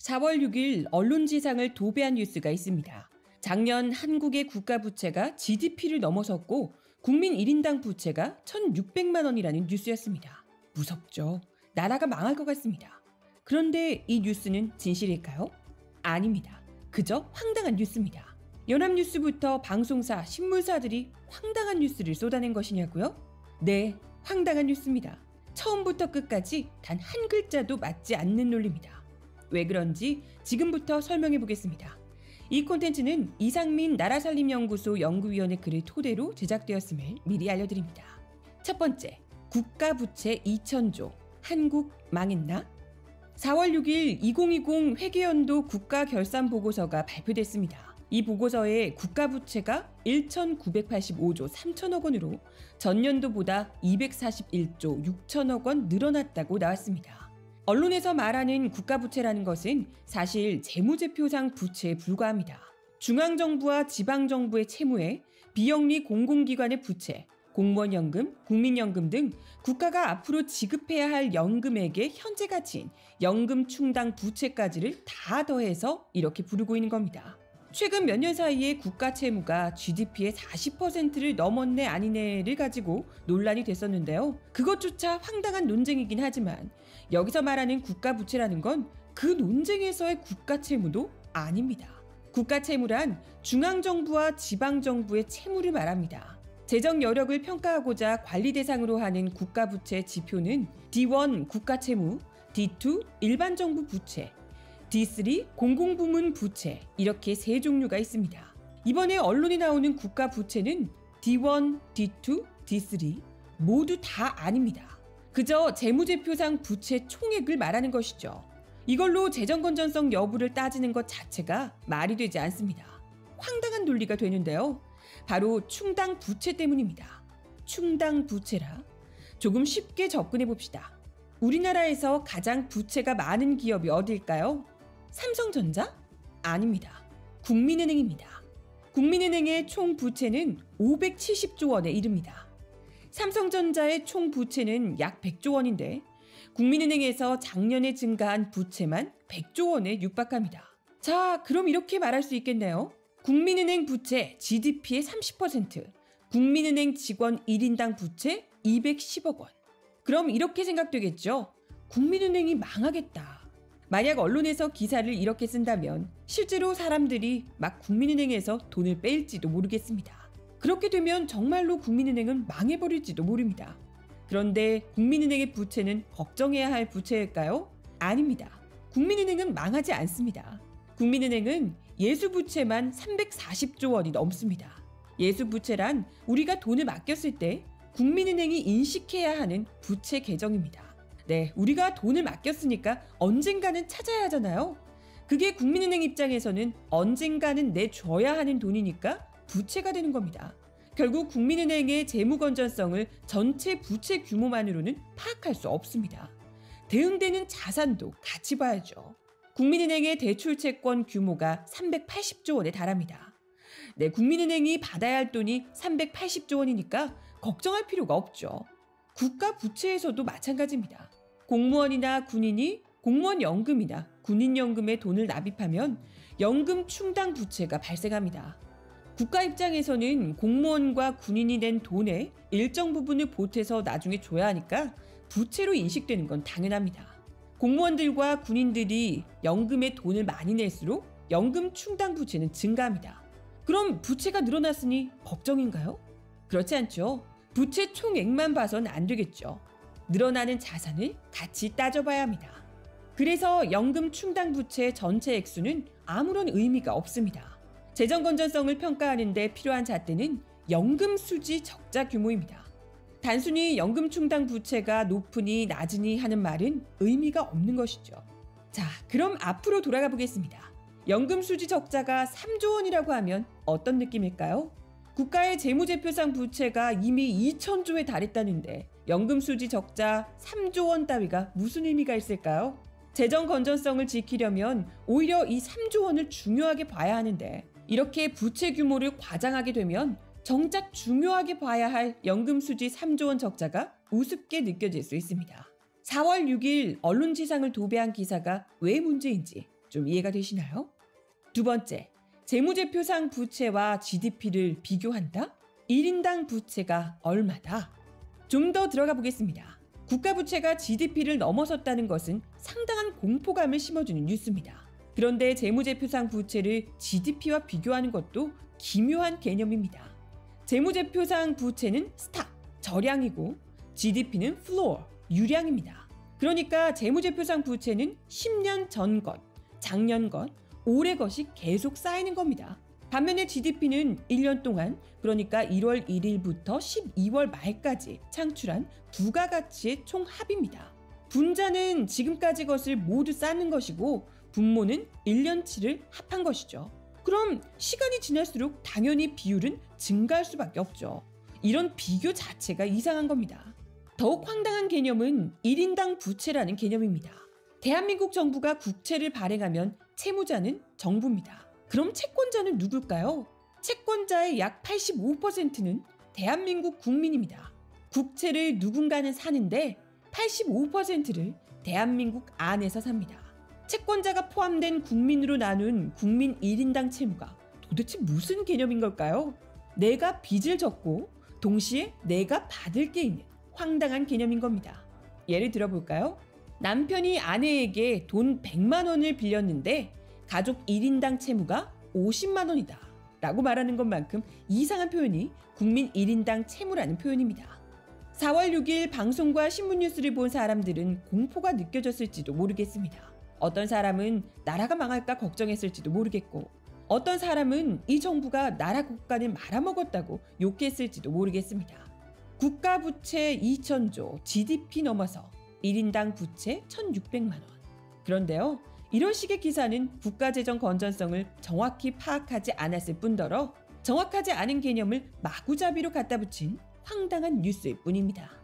4월 6일 언론지상을 도배한 뉴스가 있습니다. 작년 한국의 국가부채가 GDP를 넘어섰고 국민 1인당 부채가 1,600만 원이라는 뉴스였습니다. 무섭죠? 나라가 망할 것 같습니다. 그런데 이 뉴스는 진실일까요? 아닙니다. 그저 황당한 뉴스입니다. 연합뉴스부터 방송사, 신문사들이 황당한 뉴스를 쏟아낸 것이냐고요? 네, 황당한 뉴스입니다. 처음부터 끝까지 단 한 글자도 맞지 않는 논리입니다. 왜 그런지 지금부터 설명해 보겠습니다. 이 콘텐츠는 이상민 나라살림연구소 연구위원의 글을 토대로 제작되었음을 미리 알려드립니다. 첫 번째, 국가부채 2,000조, 한국 망했나? 4월 6일 2020 회계연도 국가결산보고서가 발표됐습니다. 이 보고서에 국가부채가 1,985조 3천억 원으로 전년도보다 241조 6천억 원 늘어났다고 나왔습니다. 언론에서 말하는 국가부채라는 것은 사실 재무제표상 부채에 불과합니다. 중앙정부와 지방정부의 채무에 비영리 공공기관의 부채, 공무원연금, 국민연금 등 국가가 앞으로 지급해야 할 연금액의 현재 가치인 연금 충당 부채까지를 다 더해서 이렇게 부르고 있는 겁니다. 최근 몇 년 사이에 국가 채무가 GDP의 40%를 넘었네 아니네를 가지고 논란이 됐었는데요. 그것조차 황당한 논쟁이긴 하지만 여기서 말하는 국가 부채라는 건 그 논쟁에서의 국가 채무도 아닙니다. 국가 채무란 중앙정부와 지방정부의 채무를 말합니다. 재정 여력을 평가하고자 관리 대상으로 하는 국가 부채 지표는 D1 국가 채무, D2 일반 정부 부채, D3 공공부문 부채 이렇게 세 종류가 있습니다. 이번에 언론에 나오는 국가 부채는 D1, D2, D3 모두 다 아닙니다. 그저 재무제표상 부채 총액을 말하는 것이죠. 이걸로 재정 건전성 여부를 따지는 것 자체가 말이 되지 않습니다. 황당한 논리가 되는데요. 바로 충당 부채 때문입니다. 충당 부채라? 조금 쉽게 접근해 봅시다. 우리나라에서 가장 부채가 많은 기업이 어디일까요? 삼성전자? 아닙니다. 국민은행입니다. 국민은행의 총 부채는 570조 원에 이릅니다. 삼성전자의 총 부채는 약 100조 원인데 국민은행에서 작년에 증가한 부채만 100조 원에 육박합니다. 자, 그럼 이렇게 말할 수 있겠네요. 국민은행 부채 GDP의 30%, 국민은행 직원 1인당 부채 210억 원. 그럼 이렇게 생각되겠죠? 국민은행이 망하겠다. 만약 언론에서 기사를 이렇게 쓴다면 실제로 사람들이 막 국민은행에서 돈을 뺄지도 모르겠습니다. 그렇게 되면 정말로 국민은행은 망해버릴지도 모릅니다. 그런데 국민은행의 부채는 걱정해야 할 부채일까요? 아닙니다. 국민은행은 망하지 않습니다. 국민은행은 예수부채만 340조 원이 넘습니다. 예수부채란 우리가 돈을 맡겼을 때 국민은행이 인식해야 하는 부채 계정입니다. 네, 우리가 돈을 맡겼으니까 언젠가는 찾아야 하잖아요. 그게 국민은행 입장에서는 언젠가는 내줘야 하는 돈이니까 부채가 되는 겁니다. 결국 국민은행의 재무 건전성을 전체 부채 규모만으로는 파악할 수 없습니다. 대응되는 자산도 같이 봐야죠. 국민은행의 대출 채권 규모가 380조 원에 달합니다. 네, 국민은행이 받아야 할 돈이 380조 원이니까 걱정할 필요가 없죠. 국가 부채에서도 마찬가지입니다. 공무원이나 군인이 공무원 연금이나 군인 연금에 돈을 납입하면 연금 충당 부채가 발생합니다. 국가 입장에서는 공무원과 군인이 낸 돈의 일정 부분을 보태서 나중에 줘야 하니까 부채로 인식되는 건 당연합니다. 공무원들과 군인들이 연금에 돈을 많이 낼수록 연금 충당 부채는 증가합니다. 그럼 부채가 늘어났으니 걱정인가요? 그렇지 않죠. 부채 총액만 봐선 안 되겠죠. 늘어나는 자산을 같이 따져봐야 합니다. 그래서 연금 충당 부채 전체 액수는 아무런 의미가 없습니다. 재정 건전성을 평가하는 데 필요한 잣대는 연금 수지 적자 규모입니다. 단순히 연금 충당 부채가 높으니 낮으니 하는 말은 의미가 없는 것이죠. 자, 그럼 앞으로 돌아가 보겠습니다. 연금 수지 적자가 3조 원이라고 하면 어떤 느낌일까요? 국가의 재무제표상 부채가 이미 2,000조에 달했다는데 연금 수지 적자 3조 원 따위가 무슨 의미가 있을까요? 재정 건전성을 지키려면 오히려 이 3조 원을 중요하게 봐야 하는데 이렇게 부채 규모를 과장하게 되면 정작 중요하게 봐야 할 연금 수지 3조 원 적자가 우습게 느껴질 수 있습니다. 4월 6일 언론지상을 도배한 기사가 왜 문제인지 좀 이해가 되시나요? 두 번째, 재무제표상 부채와 GDP를 비교한다? 1인당 부채가 얼마다? 좀 더 들어가 보겠습니다. 국가 부채가 GDP를 넘어섰다는 것은 상당한 공포감을 심어주는 뉴스입니다. 그런데 재무제표상 부채를 GDP와 비교하는 것도 기묘한 개념입니다. 재무제표상 부채는 스탑, 저량이고 GDP는 플로어, 유량입니다. 그러니까 재무제표상 부채는 10년 전 것, 작년 것, 올해 것이 계속 쌓이는 겁니다. 반면에 GDP는 1년 동안, 그러니까 1월 1일부터 12월 말까지 창출한 부가가치의 총합입니다. 분자는 지금까지 것을 모두 쌓는 것이고 분모는 1년치를 합한 것이죠. 그럼 시간이 지날수록 당연히 비율은 증가할 수밖에 없죠. 이런 비교 자체가 이상한 겁니다. 더욱 황당한 개념은 1인당 부채라는 개념입니다. 대한민국 정부가 국채를 발행하면 채무자는 정부입니다. 그럼 채권자는 누굴까요? 채권자의 약 85%는 대한민국 국민입니다. 국채를 누군가는 사는데 85%를 대한민국 안에서 삽니다. 채권자가 포함된 국민으로 나눈 국민 1인당 채무가 도대체 무슨 개념인 걸까요? 내가 빚을 졌고 동시에 내가 받을 게 있는 황당한 개념인 겁니다. 예를 들어볼까요? 남편이 아내에게 돈 100만 원을 빌렸는데 가족 1인당 채무가 50만 원이다 라고 말하는 것만큼 이상한 표현이 국민 1인당 채무라는 표현입니다. 4월 6일 방송과 신문 뉴스를 본 사람들은 공포가 느껴졌을지도 모르겠습니다. 어떤 사람은 나라가 망할까 걱정했을지도 모르겠고 어떤 사람은 이 정부가 나라 국간을 말아먹었다고 욕했을지도 모르겠습니다. 국가 부채 2,000조, GDP 넘어서 1인당 부채 1,600만 원. 그런데요, 이런 식의 기사는 국가재정 건전성을 정확히 파악하지 않았을 뿐더러 정확하지 않은 개념을 마구잡이로 갖다 붙인 황당한 뉴스일 뿐입니다.